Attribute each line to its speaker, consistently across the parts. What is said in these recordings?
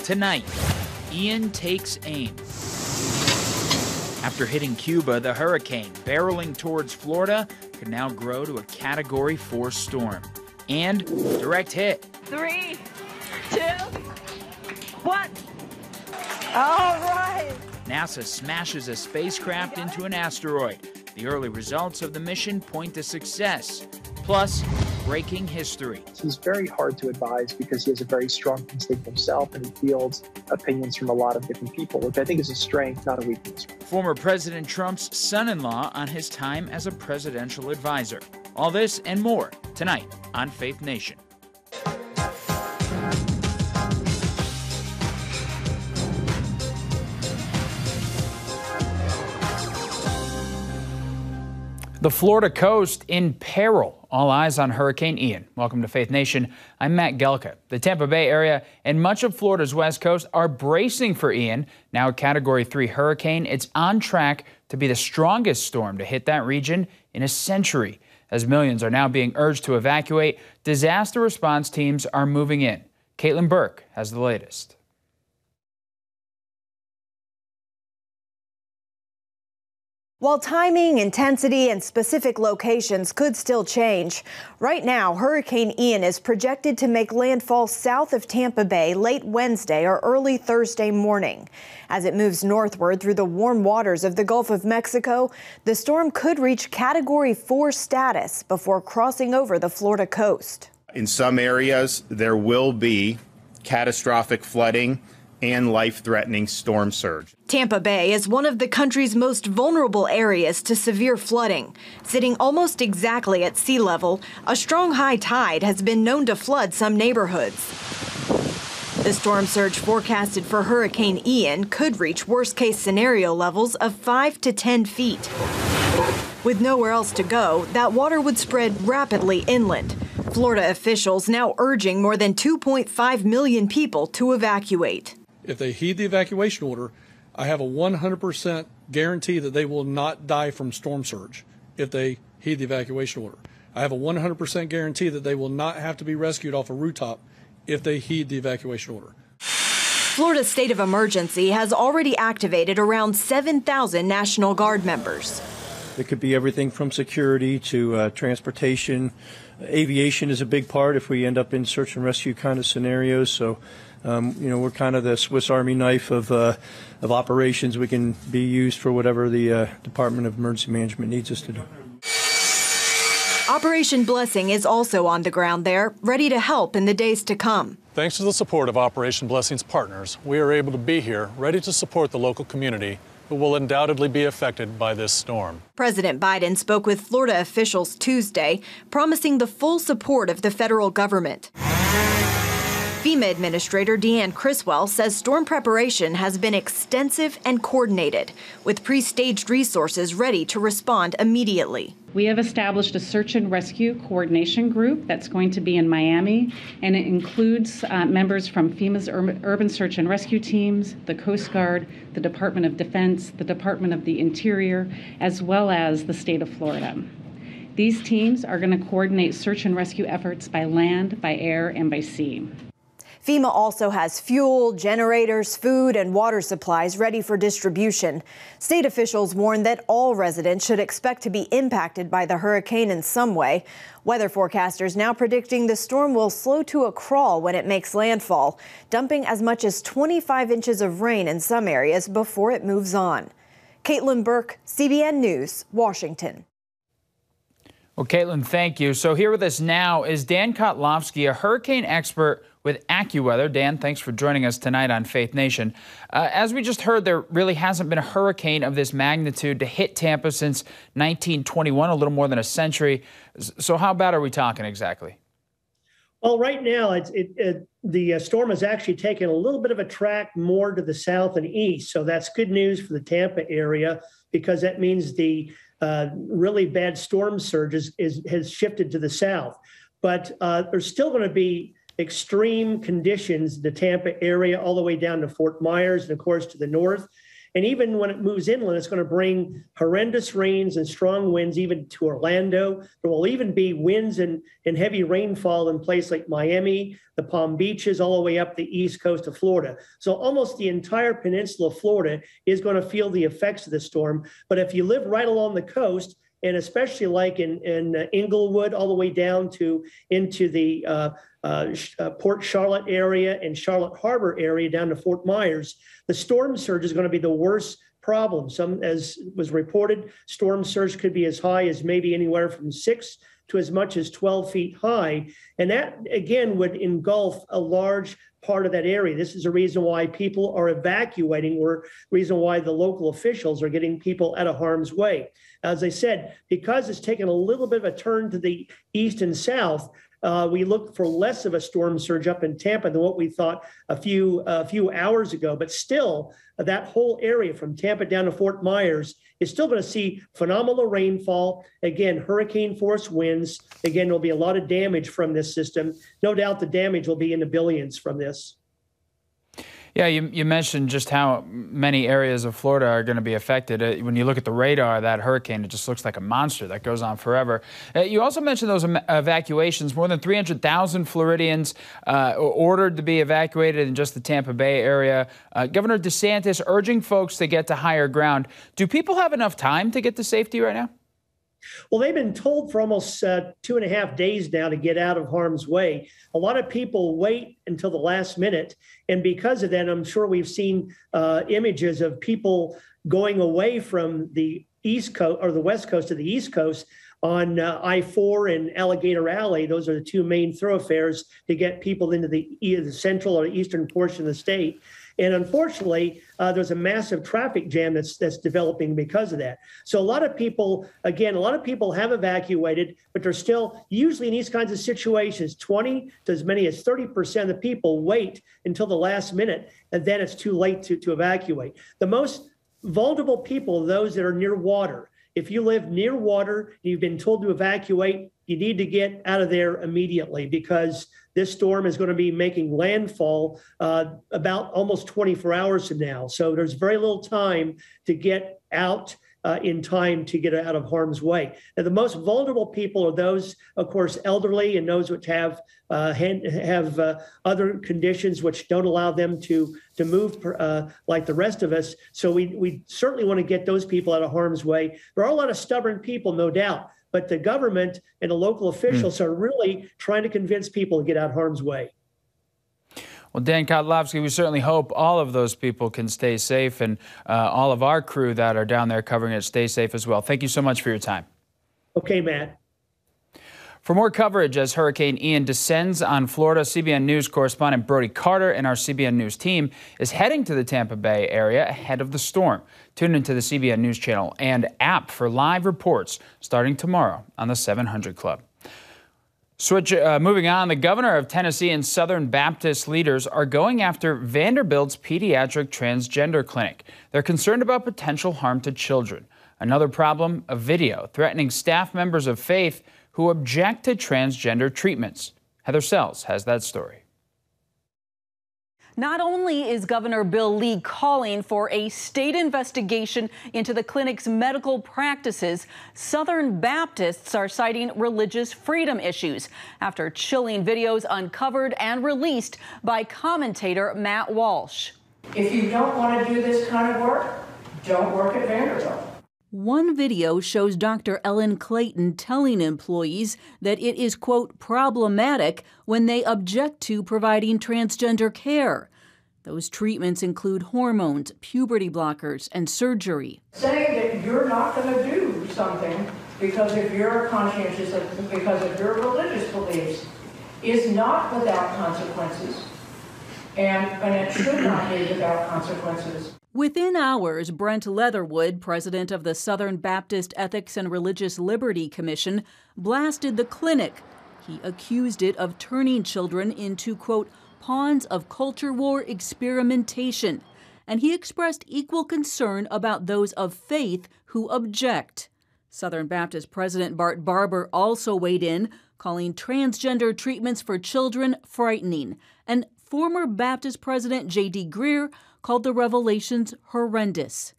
Speaker 1: Tonight, Ian takes aim. After hitting Cuba, the hurricane barreling towards Florida could now grow to a Category 4 storm. And direct hit.
Speaker 2: 3, 2, 1. All right.
Speaker 1: NASA smashes a spacecraft into an asteroid. The early results of the mission point to success. Plus, breaking history.
Speaker 3: He's very hard to advise because he has a very strong instinct himself and he fields opinions from a lot of different people, which I think is a strength, not a weakness.
Speaker 1: Former President Trump's son-in-law on his time as a presidential advisor. All this and more tonight on Faith Nation. The Florida coast in peril. All eyes on Hurricane Ian. Welcome to Faith Nation. I'm Matt Gelka. The Tampa Bay area and much of Florida's west coast are bracing for Ian. Now a Category 3 hurricane, it's on track to be the strongest storm to hit that region in a century. As millions are now being urged to evacuate, disaster response teams are moving in. Caitlin Burke has the latest.
Speaker 4: While timing, intensity, and specific locations could still change, right now Hurricane Ian is projected to make landfall south of Tampa Bay late Wednesday or early Thursday morning. As it moves northward through the warm waters of the Gulf of Mexico, the storm could reach Category 4 status before crossing over the Florida coast.
Speaker 5: In some areas, there will be catastrophic flooding and life-threatening storm surge.
Speaker 4: Tampa Bay is one of the country's most vulnerable areas to severe flooding. Sitting almost exactly at sea level, a strong high tide has been known to flood some neighborhoods. The storm surge forecasted for Hurricane Ian could reach worst-case scenario levels of 5 to 10 feet. With nowhere else to go, that water would spread rapidly inland. Florida officials now urging more than 2.5 million people to evacuate.
Speaker 6: If they heed the evacuation order, I have a 100% guarantee that they will not die from storm surge if they heed the evacuation order. I have a 100% guarantee that they will not have to be rescued off a rooftop if they heed the evacuation order.
Speaker 4: Florida's state of emergency has already activated around 7,000 National Guard members.
Speaker 7: It could be everything from security to transportation. Aviation is a big part if we end up in search and rescue kind of scenarios. So, we're kind of the Swiss Army knife of operations. We can be used for whatever the Department of Emergency Management needs us to do.
Speaker 4: Operation Blessing is also on the ground there, ready to help in the days to come.
Speaker 8: Thanks to the support of Operation Blessing's partners, we are able to be here, ready to support the local community who will undoubtedly be affected by this storm.
Speaker 4: President Biden spoke with Florida officials Tuesday, promising the full support of the federal government. FEMA Administrator Deanne Criswell says storm preparation has been extensive and coordinated, with pre-staged resources ready to respond immediately.
Speaker 9: We have established a search and rescue coordination group that's going to be in Miami, and it includes members from FEMA's urban search and rescue teams, the Coast Guard, the Department of Defense, the Department of the Interior, as well as the state of Florida. These teams are going to coordinate search and rescue efforts by land, by air, and by sea.
Speaker 4: FEMA also has fuel, generators, food, and water supplies ready for distribution. State officials warn that all residents should expect to be impacted by the hurricane in some way. Weather forecasters now predicting the storm will slow to a crawl when it makes landfall, dumping as much as 25 inches of rain in some areas before it moves on. Caitlin Burke, CBN News, Washington.
Speaker 1: Well, Caitlin, thank you. So here with us now is Dan Kotlomsky, a hurricane expert with Accuweather. Dan, thanks for joining us tonight on Faith Nation. As we just heard, there really hasn't been a hurricane of this magnitude to hit Tampa since 1921, a little more than a century. So how bad are we talking exactly?
Speaker 10: Well, right now, the storm has actually taken a little bit of a track more to the south and east. So that's good news for the Tampa area, because that means the really bad storm surge has shifted to the south. But there's still going to be extreme conditions in the Tampa area all the way down to Fort Myers and, of course, to the north. And even when it moves inland, it's going to bring horrendous rains and strong winds even to Orlando. There will even be winds and heavy rainfall in places like Miami, the Palm Beaches, all the way up the east coast of Florida. So almost the entire peninsula of Florida is going to feel the effects of this storm. But if you live right along the coast, and especially like in Inglewood, all the way down to into the Port Charlotte area and Charlotte Harbor area down to Fort Myers, the storm surge is going to be the worst problem. Some, as was reported, storm surge could be as high as maybe anywhere from 6 to as much as 12 feet high. And that, again, would engulf a large part of that area. This is a reason why people are evacuating, or reason why the local officials are getting people out of harm's way. As I said, because it's taken a little bit of a turn to the east and south, we look for less of a storm surge up in Tampa than what we thought a few hours ago. But still, that whole area from Tampa down to Fort Myers is still going to see phenomenal rainfall. Again, hurricane force winds. Again, there'll be a lot of damage from this system. No doubt the damage will be in the billions from this.
Speaker 1: Yeah, you mentioned just how many areas of Florida are going to be affected. When you look at the radar of that hurricane, it just looks like a monster that goes on forever. You also mentioned those evacuations. More than 300,000 Floridians ordered to be evacuated in just the Tampa Bay area. Governor DeSantis urging folks to get to higher ground. Do people have enough time to get to safety right now?
Speaker 10: Well, they've been told for almost 2.5 days now to get out of harm's way. A lot of people wait until the last minute. And because of that, I'm sure we've seen images of people going away from the East Coast or the West Coast to the East Coast on I-4 and Alligator Alley. Those are the two main thoroughfares to get people into either the central or eastern portion of the state. And unfortunately, there's a massive traffic jam that's developing because of that. So a lot of people have evacuated, but they're still, usually in these kinds of situations, 20 to as many as 30% of the people wait until the last minute, and then it's too late to evacuate. The most vulnerable people are those that are near water. If you live near water and you've been told to evacuate, you need to get out of there immediately, because this storm is going to be making landfall about almost 24 hours from now. So there's very little time to get out in time to get out of harm's way. Now, the most vulnerable people are those, of course, elderly and those which have other conditions which don't allow them to move like the rest of us. So we certainly want to get those people out of harm's way. There are a lot of stubborn people, no doubt, but the government and the local officials are really trying to convince people to get out of harm's way.
Speaker 1: Well, Dan Kotlomsky, we certainly hope all of those people can stay safe, and all of our crew that are down there covering it stay safe as well. Thank you so much for your time.
Speaker 10: Okay, Matt.
Speaker 1: For more coverage as Hurricane Ian descends on Florida, CBN News correspondent Brody Carter and our CBN News team is heading to the Tampa Bay area ahead of the storm. Tune into the CBN News Channel and app for live reports starting tomorrow on the 700 Club. Moving on, the governor of Tennessee and Southern Baptist leaders are going after Vanderbilt's pediatric transgender clinic. They're concerned about potential harm to children. Another problem, a video threatening staff members of faith who object to transgender treatments. Heather Sells has that story.
Speaker 11: Not only is Governor Bill Lee calling for a state investigation into the clinic's medical practices, Southern Baptists are citing religious freedom issues after chilling videos uncovered and released by commentator Matt Walsh.
Speaker 12: If you don't want to do this kind of work, don't work at Vanderbilt.
Speaker 11: One video shows Dr. Ellen Clayton telling employees that it is, quote, problematic when they object to providing transgender care. Those treatments include hormones, puberty blockers, and surgery.
Speaker 12: Saying that you're not going to do something because of your conscientious, because of your religious beliefs, is not without consequences, and it should not be without consequences.
Speaker 11: Within hours, Brent Leatherwood, president of the Southern Baptist Ethics and Religious Liberty Commission, blasted the clinic. He accused it of turning children into, quote, pawns of culture war experimentation. And he expressed equal concern about those of faith who object. Southern Baptist President Bart Barber also weighed in, calling transgender treatments for children frightening and former Baptist President J.D. Greer called the revelations horrendous.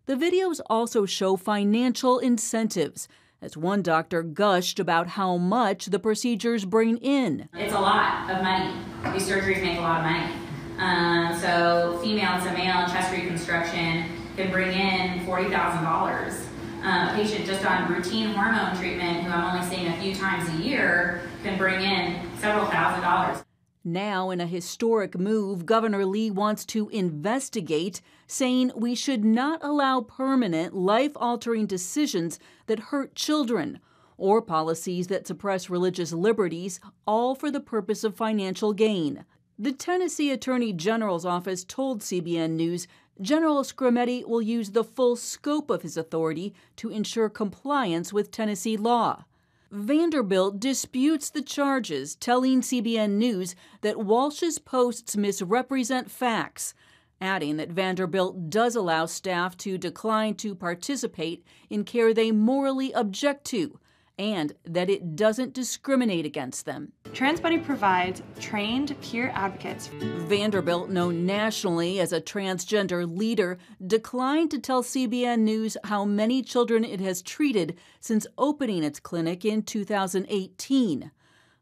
Speaker 11: The videos also show financial incentives, as one doctor gushed about how much the procedures bring in.
Speaker 13: It's a lot of money. These surgeries make a lot of money. So female to male chest reconstruction can bring in $40,000. A patient just on routine hormone treatment, who I'm only seeing a few times a year, can bring in several $1,000s.
Speaker 11: Now, in a historic move, Governor Lee wants to investigate, saying we should not allow permanent, life-altering decisions that hurt children or policies that suppress religious liberties, all for the purpose of financial gain. The Tennessee Attorney General's office told CBN News General Scrimetti will use the full scope of his authority to ensure compliance with Tennessee law. Vanderbilt disputes the charges, telling CBN News that Walsh's posts misrepresent facts, adding that Vanderbilt does allow staff to decline to participate in care they morally object to, and that it doesn't discriminate against them.
Speaker 14: TransBuddy provides trained peer advocates.
Speaker 11: Vanderbilt, known nationally as a transgender leader, declined to tell CBN News how many children it has treated since opening its clinic in 2018.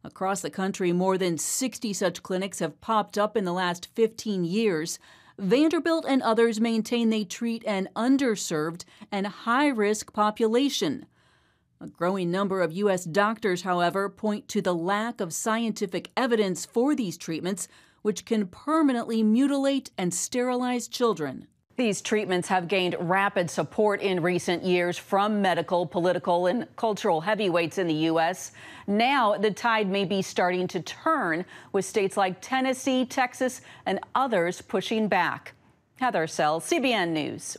Speaker 11: Across the country, more than 60 such clinics have popped up in the last 15 years. Vanderbilt and others maintain they treat an underserved and high-risk population. A growing number of U.S. doctors, however, point to the lack of scientific evidence for these treatments, which can permanently mutilate and sterilize children.
Speaker 15: These treatments have gained rapid support in recent years from medical, political, and cultural heavyweights in the U.S. Now, the tide may be starting to turn, with states like Tennessee, Texas, and others pushing back. Heather Sells, CBN News.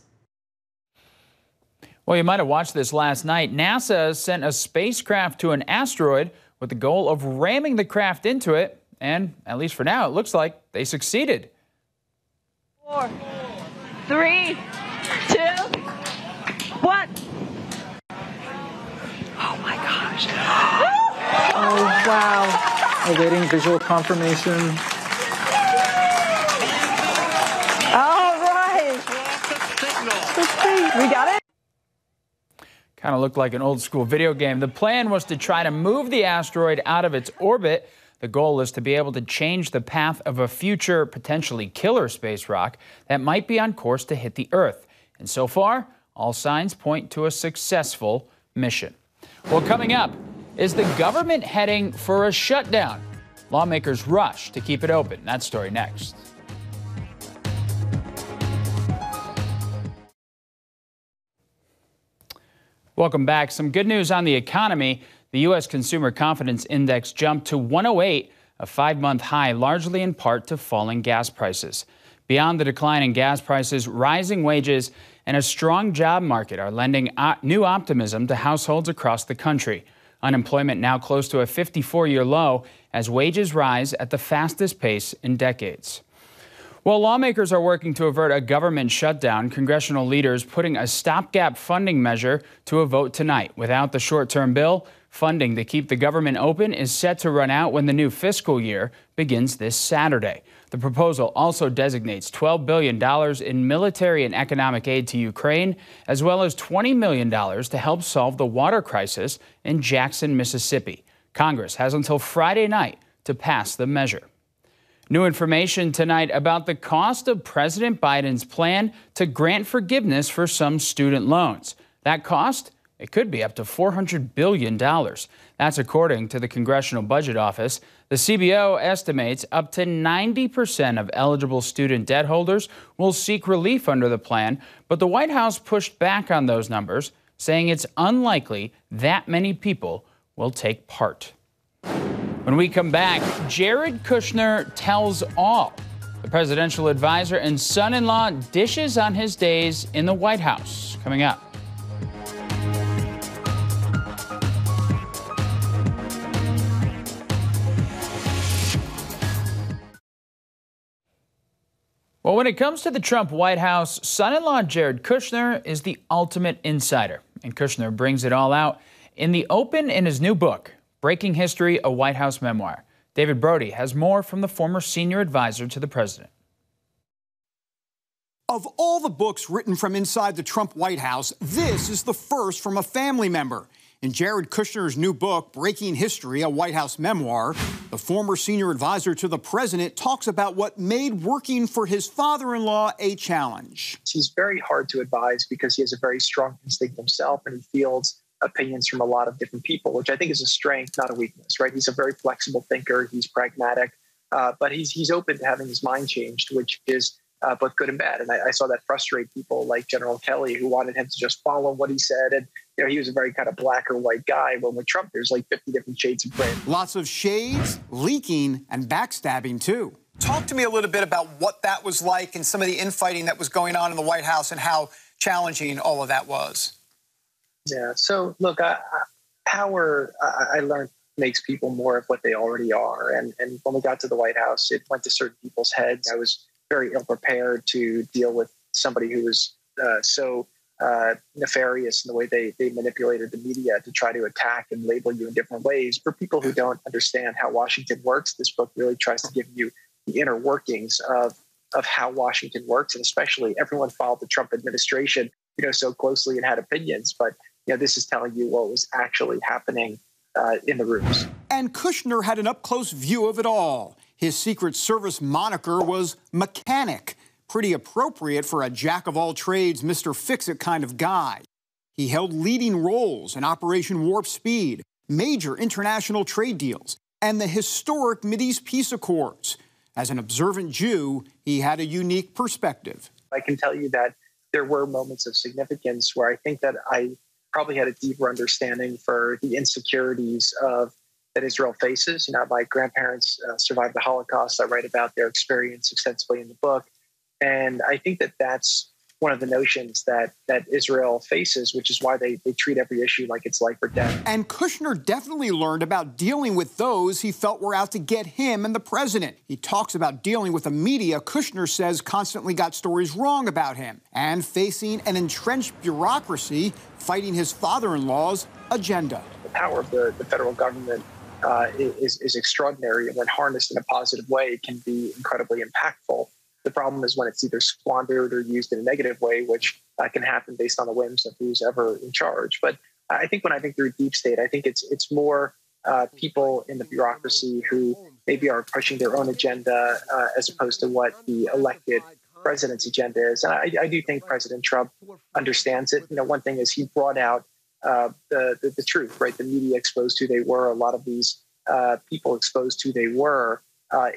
Speaker 1: Well, you might have watched this last night. NASA sent a spacecraft to an asteroid with the goal of ramming the craft into it. And, at least for now, it looks like they succeeded.
Speaker 2: 4, 3, 2, 1.
Speaker 3: Oh my gosh.
Speaker 2: Oh, wow.
Speaker 3: Awaiting visual confirmation.
Speaker 2: All right. We got it?
Speaker 1: Kind of looked like an old school video game. The plan was to try to move the asteroid out of its orbit. The goal is to be able to change the path of a future, potentially killer space rock that might be on course to hit the Earth. And so far, all signs point to a successful mission. Well, coming up, is the government heading for a shutdown? Lawmakers rush to keep it open. That story next. Welcome back. Some good news on the economy. The U.S. Consumer Confidence Index jumped to 108, a 5-month high, largely in part to falling gas prices. Beyond the decline in gas prices, rising wages and a strong job market are lending new optimism to households across the country. Unemployment now close to a 54-year low as wages rise at the fastest pace in decades. While lawmakers are working to avert a government shutdown, congressional leaders putting a stopgap funding measure to a vote tonight. Without the short-term bill, funding to keep the government open is set to run out when the new fiscal year begins this Saturday. The proposal also designates $12 billion in military and economic aid to Ukraine, as well as $20 million to help solve the water crisis in Jackson, Mississippi. Congress has until Friday night to pass the measure. New information tonight about the cost of President Biden's plan to grant forgiveness for some student loans. That cost? It could be up to $400 billion. That's according to the Congressional Budget Office. The CBO estimates up to 90% of eligible student debt holders will seek relief under the plan, but the White House pushed back on those numbers, saying it's unlikely that many people will take part. When we come back, Jared Kushner tells all. The presidential advisor and son-in-law dishes on his days in the White House. Coming up. Well, when it comes to the Trump White House, son-in-law Jared Kushner is the ultimate insider. And Kushner brings it all out in the open in his new book, Breaking History, a White House Memoir. David Brody has more from the former senior advisor to the president.
Speaker 16: Of all the books written from inside the Trump White House, this is the first from a family member. In Jared Kushner's new book, Breaking History, a White House memoir, the former senior advisor to the president talks about what made working for his father-in-law a challenge.
Speaker 3: He's very hard to advise because he has a very strong instinct himself, and he fields opinions from a lot of different people, which I think is a strength, not a weakness, right? He's a very flexible thinker. He's pragmatic, but he's open to having his mind changed, which is both good and bad. And I saw that frustrate people like General Kelly, who wanted him to just follow what he said. And, he was a very kind of black or white guy. When with Trump, there's like 50 different shades of gray.
Speaker 16: Lots of shades, leaking, and backstabbing, too.
Speaker 17: Talk to me a little bit about what that was like and some of the infighting that was going on in the White House and how challenging all of that was.
Speaker 3: Yeah. So, look, power, I learned, makes people more of what they already are. And when we got to the White House, it went to certain people's heads. I was very ill-prepared to deal with somebody who was so nefarious in the way they manipulated the media to try to attack and label you in different ways. For people who don't understand how Washington works, this book really tries to give you the inner workings of how Washington works. And especially everyone followed the Trump administration, so closely and had opinions. But, this is telling you what was actually happening in the rooms.
Speaker 16: And Kushner had an up-close view of it all. His Secret Service moniker was Mechanic, pretty appropriate for a jack-of-all-trades, Mr. Fix-It kind of guy. He held leading roles in Operation Warp Speed, major international trade deals, and the historic Mideast Peace Accords. As an observant Jew, he had a unique perspective.
Speaker 3: I can tell you that there were moments of significance where I think that I probably had a deeper understanding for the insecurities that Israel faces. My grandparents survived the Holocaust. I write about their experience extensively in the book. And I think that that's one of the notions that Israel faces, which is why they treat every issue like it's life or death.
Speaker 16: And Kushner definitely learned about dealing with those he felt were out to get him and the president. He talks about dealing with a media Kushner says constantly got stories wrong about him, and facing an entrenched bureaucracy fighting his father-in-law's agenda.
Speaker 3: The power of the federal government is extraordinary, and when harnessed in a positive way, it can be incredibly impactful. The problem is when it's either squandered or used in a negative way, which can happen based on the whims of who's ever in charge. But I think when I think through deep state, I think it's more people in the bureaucracy who maybe are pushing their own agenda as opposed to what the elected president's agenda is. And I do think President Trump understands it. One thing is he brought out the truth, right? The media exposed who they were. A lot of these people exposed who they were.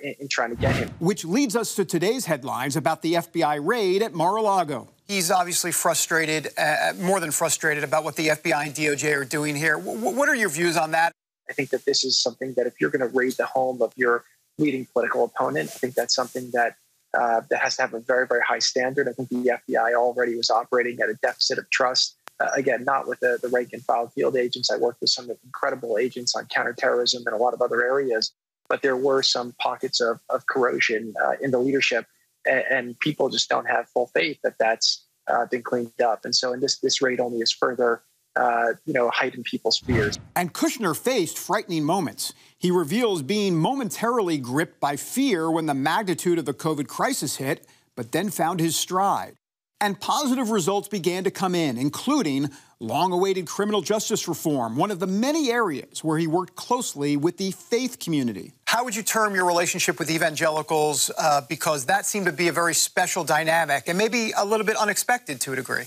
Speaker 3: In trying to get him.
Speaker 16: Which leads us to today's headlines about the FBI raid at Mar-A-Lago.
Speaker 17: He's obviously frustrated, more than frustrated, about what the FBI and DOJ are doing here. What are your views on that?
Speaker 3: I think that this is something that if you're going to raid the home of your leading political opponent, I think that's something that has to have a very, very high standard. I think the FBI already was operating at a deficit of trust. Again, not with the rank and file field agents. I worked with some incredible agents on counterterrorism and a lot of other areas. But there were some pockets of corrosion in the leadership, and people just don't have full faith that that's been cleaned up. And so in this raid only is further, heightened people's fears.
Speaker 16: And Kushner faced frightening moments. He reveals being momentarily gripped by fear when the magnitude of the COVID crisis hit, but then found his stride. And positive results began to come in, including long-awaited criminal justice reform, one of the many areas where he worked closely with the faith community.
Speaker 17: How would you term your relationship with evangelicals? Because that seemed to be a very special dynamic and maybe a little bit unexpected to a degree.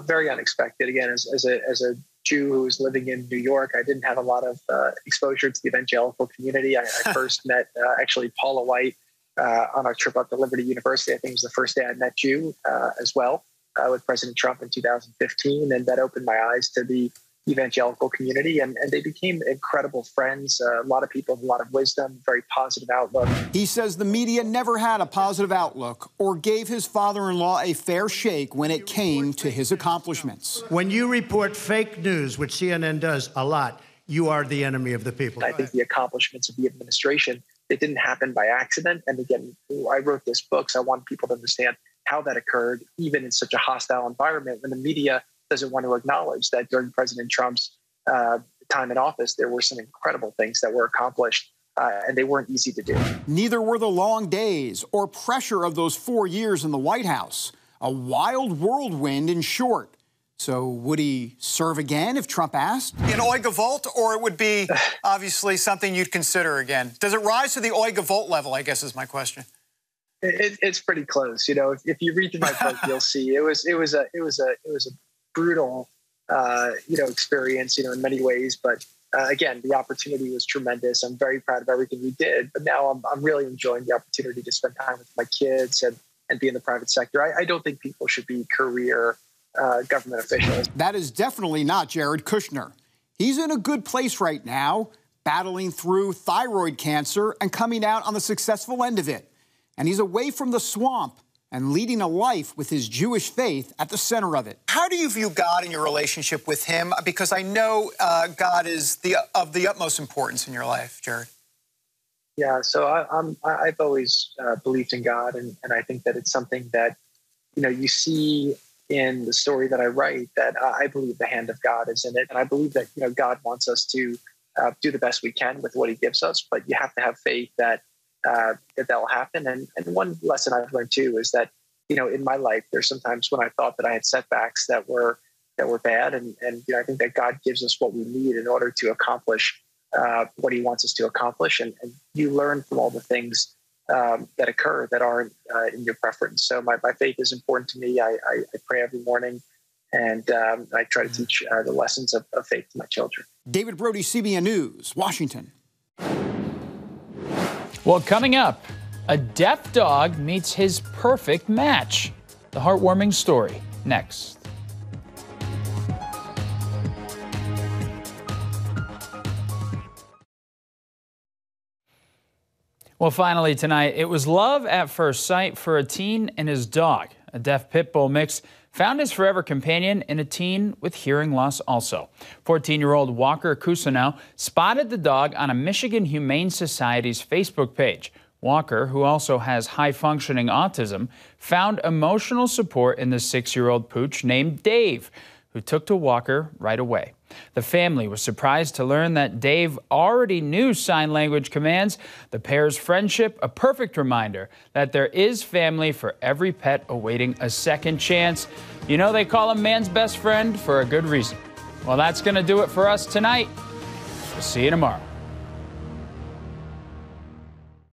Speaker 3: Very unexpected. Again, as a Jew who was living in New York, I didn't have a lot of exposure to the evangelical community. I first met actually Paula White on our trip up to Liberty University. I think it was the first day I met you as well with President Trump in 2015. And that opened my eyes to the evangelical community. And they became incredible friends. A lot of people with a lot of wisdom, very positive outlook.
Speaker 16: He says the media never had a positive outlook or gave his father-in-law a fair shake when it came to his accomplishments.
Speaker 18: When you report fake news, which CNN does a lot, you are the enemy of the people.
Speaker 3: I think the accomplishments of the administration, it didn't happen by accident. And again, I wrote this book, so I want people to understand how that occurred, even in such a hostile environment, when the media doesn't want to acknowledge that during President Trump's time in office, there were some incredible things that were accomplished and they weren't easy to do.
Speaker 16: Neither were the long days or pressure of those 4 years in the White House. A wild whirlwind, in short. So would he serve again if Trump asked?
Speaker 17: In Oi Gavolt, or it would be obviously something you'd consider again? Does it rise to the Oi Gavolt level, I guess is my question.
Speaker 3: It's pretty close. You know, if you read through my book, you'll see it was a brutal, experience, in many ways. But again, the opportunity was tremendous. I'm very proud of everything we did. But now I'm really enjoying the opportunity to spend time with my kids and be in the private sector. I don't think people should be career government officials.
Speaker 16: That is definitely not Jared Kushner. He's in a good place right now, battling through thyroid cancer and coming out on the successful end of it. And he's away from the swamp and leading a life with his Jewish faith at the center of it.
Speaker 17: How do you view God in your relationship with him? Because I know God is of the utmost importance in your life, Jared.
Speaker 3: Yeah, so I've always believed in God, and I think that it's something that, you see in the story that I write, that I believe the hand of God is in it. And I believe that, God wants us to do the best we can with what he gives us, but you have to have faith that that'll happen. And one lesson I've learned too is that, in my life, there's sometimes when I thought that I had setbacks that were bad. And I think that God gives us what we need in order to accomplish what he wants us to accomplish. And you learn from all the things that occur that aren't in your preference. So my faith is important to me. I pray every morning, and I try to teach the lessons of faith to my children.
Speaker 16: David Brody, CBN News, Washington.
Speaker 1: Well, coming up, a deaf dog meets his perfect match. The heartwarming story next. Well, finally tonight, it was love at first sight for a teen and his dog. A deaf pit bull mix found his forever companion in a teen with hearing loss also. 14-year-old Walker Cousineau spotted the dog on a Michigan Humane Society's Facebook page. Walker, who also has high-functioning autism, found emotional support in the 6-year-old pooch named Dave, who took to Walker right away. The family was surprised to learn that Dave already knew sign language commands. The pair's friendship, a perfect reminder that there is family for every pet awaiting a second chance. They call him man's best friend for a good reason. Well, that's going to do it for us tonight. We'll see you tomorrow.